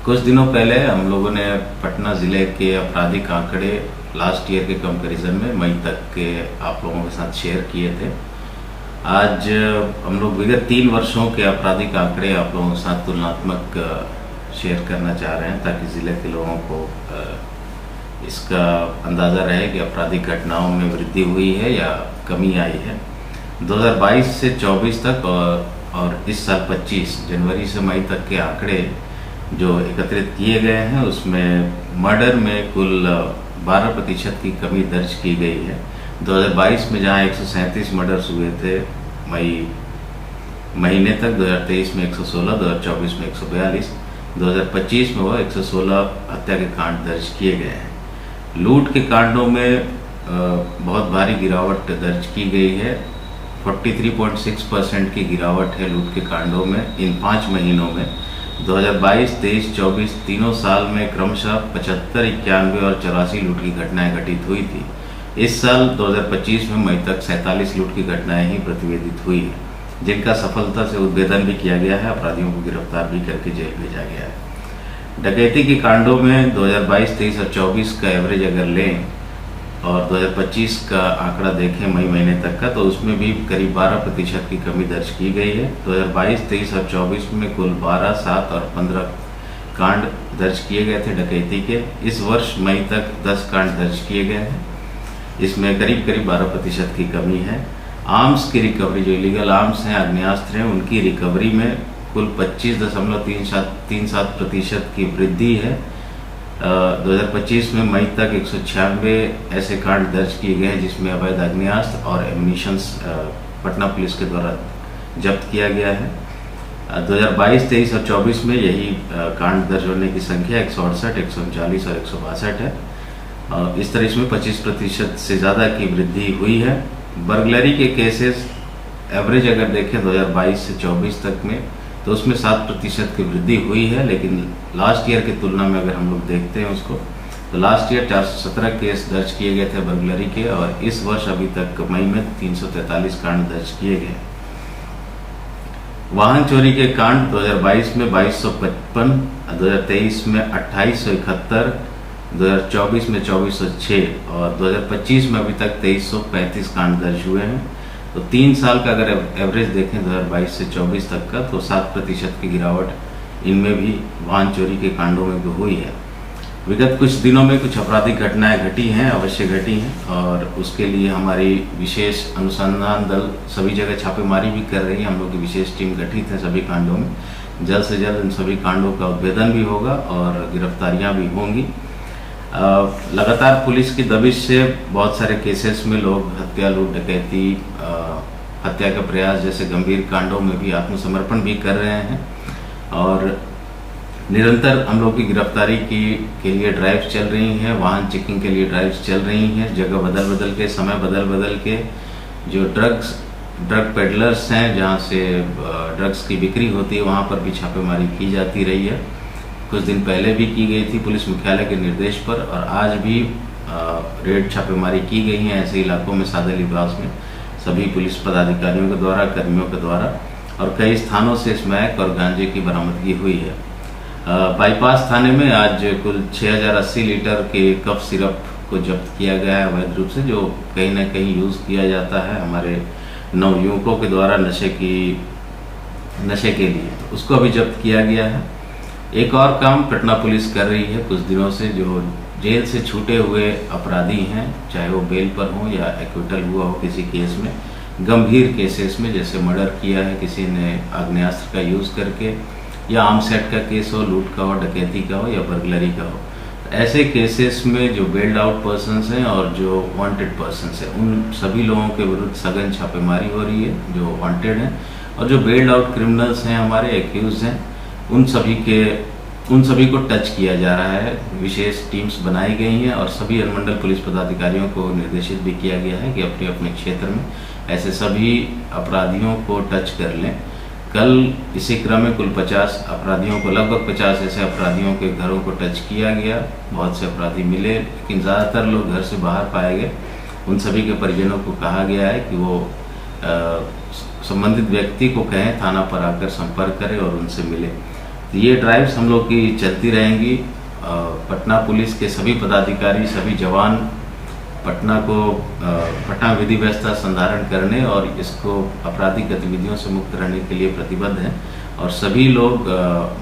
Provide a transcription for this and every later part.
कुछ दिनों पहले हम लोगों ने पटना ज़िले के आपराधिक आंकड़े लास्ट ईयर के कंपैरिजन में मई तक के आप लोगों के साथ शेयर किए थे। आज हम लोग विगत 3 वर्षों के आपराधिक आंकड़े आप लोगों के साथ तुलनात्मक शेयर करना चाह रहे हैं, ताकि ज़िले के लोगों को इसका अंदाज़ा रहे कि आपराधिक घटनाओं में वृद्धि हुई है या कमी आई है। 2022 से 24 तक और इस साल 25 जनवरी से मई तक के आंकड़े जो एकत्रित किए गए हैं, उसमें मर्डर में कुल 12% की कमी दर्ज की गई है। 2022 में जहां 137 मर्डर्स हुए थे मई महीने तक, 2023 में 116, 2024 में 142, 2025 में वो 116 हत्या के कांड दर्ज किए गए हैं। लूट के कांडों में बहुत भारी गिरावट दर्ज की गई है। 43.6% की गिरावट है लूट के कांडों में इन 5 महीनों में। 2022, 23, 24 तीनों साल में क्रमशः 75, 91 और 84 लूट की घटनाएं घटित हुई थी। इस साल 2025 में मई तक 47 लूट की घटनाएं ही प्रतिवेदित हुई है, जिनका सफलता से उद्भेदन भी किया गया है, अपराधियों को गिरफ्तार भी करके जेल भेजा गया है। डकैती के कांडों में 2022, 23 और 24 का एवरेज अगर लें और 2025 का आंकड़ा देखें मई महीने तक का, तो उसमें भी करीब 12% की कमी दर्ज की गई है। 2022, 23 और 24 में कुल 12, 7 और 15 कांड दर्ज किए गए थे डकैती के। इस वर्ष मई तक 10 कांड दर्ज किए गए हैं, इसमें करीब 12% की कमी है। आर्म्स की रिकवरी, जो इलीगल आर्म्स हैं, आग्नेयास्त्र हैं, उनकी रिकवरी में कुल 25.37% की वृद्धि है। 2025 में मई तक 196 ऐसे कांड दर्ज किए गए हैं, जिसमें अवैध आग्नेयास्त्र और एम्यूनिशंस पटना पुलिस के द्वारा जब्त किया गया है। 2022, 23 और 24 में यही कांड दर्ज होने की संख्या 168, 139 और 162 है। इस तरह इसमें 25% से ज़्यादा की वृद्धि हुई है। बर्गलरी के केसेस एवरेज अगर देखें 2022 से 24 तक में, तो उसमें 7% की वृद्धि हुई है। लेकिन लास्ट ईयर की तुलना में अगर हम लोग देखते हैं उसको, तो लास्ट ईयर 417 केस दर्ज किए गए थे बर्गलरी के, और इस वर्ष अभी तक मई में 343 कांड दर्ज किए गए। वाहन चोरी के कांड 2022 में 2255, 2023 में 2871, 2024 में 2406 और 2025 में अभी तक 2335 कांड दर्ज हुए हैं। तो 3 साल का अगर एवरेज देखें 2022 से 24 तक का, तो 7% की गिरावट इनमें भी वाहन चोरी के कांडों में भी हुई है। विगत कुछ दिनों में कुछ आपराधिक घटनाएं घटी हैं, अवश्य घटी हैं, और उसके लिए हमारी विशेष अनुसंधान दल सभी जगह छापेमारी भी कर रही है। हम लोग की विशेष टीम गठित है सभी कांडों में। जल्द से जल्द इन सभी कांडों का उद्भेदन भी होगा और गिरफ्तारियाँ भी होंगी। लगातार पुलिस की दबिश से बहुत सारे केसेस में लोग हत्या, लूट, डकैती, हत्या का प्रयास जैसे गंभीर कांडों में भी आत्मसमर्पण भी कर रहे हैं, और निरंतर हम लोग की गिरफ्तारी के लिए ड्राइव्स चल रही हैं, वाहन चेकिंग के लिए ड्राइव्स चल रही हैं। जगह बदल बदल के, समय बदल बदल के जो ड्रग पेडलर्स हैं, जहाँ से ड्रग्स की बिक्री होती है, वहाँ पर भी छापेमारी की जाती रही है। कुछ दिन पहले भी की गई थी पुलिस मुख्यालय के निर्देश पर, और आज भी रेड छापेमारी की गई है ऐसे इलाकों में, सादे लिबास में, सभी पुलिस पदाधिकारियों के द्वारा, कर्मियों के द्वारा, और कई स्थानों से स्मैक और गांजे की बरामदगी हुई है। बाईपास थाने में आज कुल 6080 लीटर के कफ सिरप को जब्त किया गया है अवैध रूप से, जो कहीं ना कहीं यूज़ किया जाता है हमारे नवयुवकों के द्वारा नशे के लिए, तो उसको अभी जब्त किया गया है। एक और काम पटना पुलिस कर रही है कुछ दिनों से, जो जेल से छूटे हुए अपराधी हैं, चाहे वो बेल पर हों या एक्विटल हुआ हो किसी केस में, गंभीर केसेस में, जैसे मर्डर किया है किसी ने आग्नेयास्त्र का यूज़ करके, या आर्म्स एक्ट का केस हो, लूट का हो, डकैती का हो या बर्गलरी का हो, ऐसे केसेस में जो बेल्ड आउट पर्सन्स हैं और जो वांटेड पर्सन्स हैं, उन सभी लोगों के विरुद्ध सघन छापेमारी हो रही है जो वांटेड हैं, और जो बेल्ड आउट क्रिमिनल्स हैं, हमारे एक्यूज हैं, उन सभी को टच किया जा रहा है। विशेष टीम्स बनाई गई हैं और सभी अनुमंडल पुलिस पदाधिकारियों को निर्देशित भी किया गया है कि अपने अपने क्षेत्र में ऐसे सभी अपराधियों को टच कर लें। कल इसी क्रम में कुल 50 अपराधियों को, लगभग 50 ऐसे अपराधियों के घरों को टच किया गया। बहुत से अपराधी मिले, लेकिन ज़्यादातर लोग घर से बाहर पाए गए। उन सभी के परिजनों को कहा गया है कि वो संबंधित व्यक्ति को कहें थाना पर आकर संपर्क करें और उनसे मिले। तो ये ड्राइव्स हम लोग की चलती रहेंगी। पटना पुलिस के सभी पदाधिकारी, सभी जवान पटना को पटना विधि व्यवस्था संधारण करने और इसको आपराधिक गतिविधियों से मुक्त रहने के लिए प्रतिबद्ध हैं और सभी लोग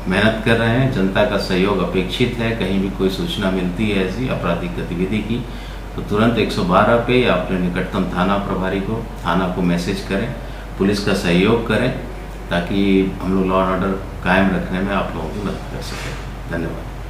मेहनत कर रहे हैं। जनता का सहयोग अपेक्षित है। कहीं भी कोई सूचना मिलती है ऐसी आपराधिक गतिविधि की तो तुरंत 112 पे या अपने निकटतम थाना प्रभारी को, थाना को मैसेज करें, पुलिस का सहयोग करें ताकि हम लोग लॉ एंड ऑर्डर कायम रखने में आप लोगों की मदद कर सकें। धन्यवाद।